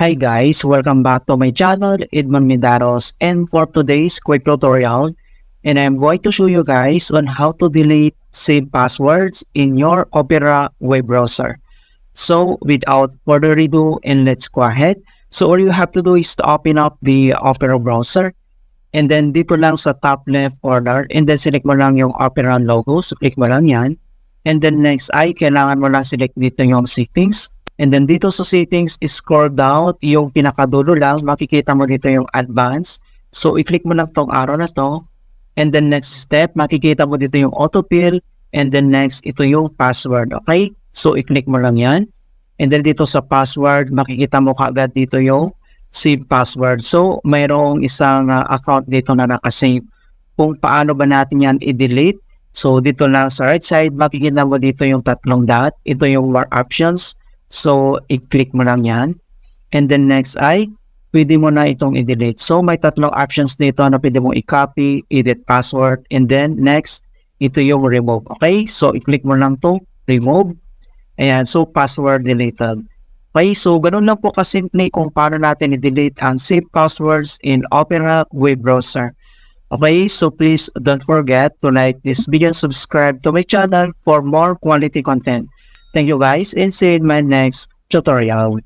Hi guys, welcome back to my channel, Edmond Medaros, and for today's quick tutorial, and I'm going to show you guys on how to delete saved passwords in your Opera web browser. So without further ado, and let's go ahead. So all you have to do is to open up the Opera browser, and then dito lang sa top left corner, and then select mo lang yung Opera logo, so click mo lang yan. And then next ay kailangan mo lang select dito yung settings. And then dito sa settings, scroll down, yung pinakadulo lang, makikita mo dito yung advanced. So i-click mo lang tong arrow na to. And then next step, makikita mo dito yung autofill. And then next, ito yung password. Okay? So i-click mo lang yan. And then dito sa password, makikita mo kaagad dito yung save password. So mayroong isang account dito na nakasave. Kung paano ba natin yan i-delete? So dito lang sa right side, makikita mo dito yung tatlong dot. Ito yung more options. So, i-click mo lang yan. And then next ay, pwede mo na itong i-delete. So, may tatlong options dito na pwede mong i-copy, edit password, and then next, ito yung remove. Okay? So, i-click mo lang to remove. Ayan. So, password deleted. Okay? So, ganun lang po kasimple kung paano natin i-delete ang saved passwords in Opera web browser. Okay? So, please don't forget to like this video and subscribe to my channel for more quality content. Thank you guys and see you in my next tutorial.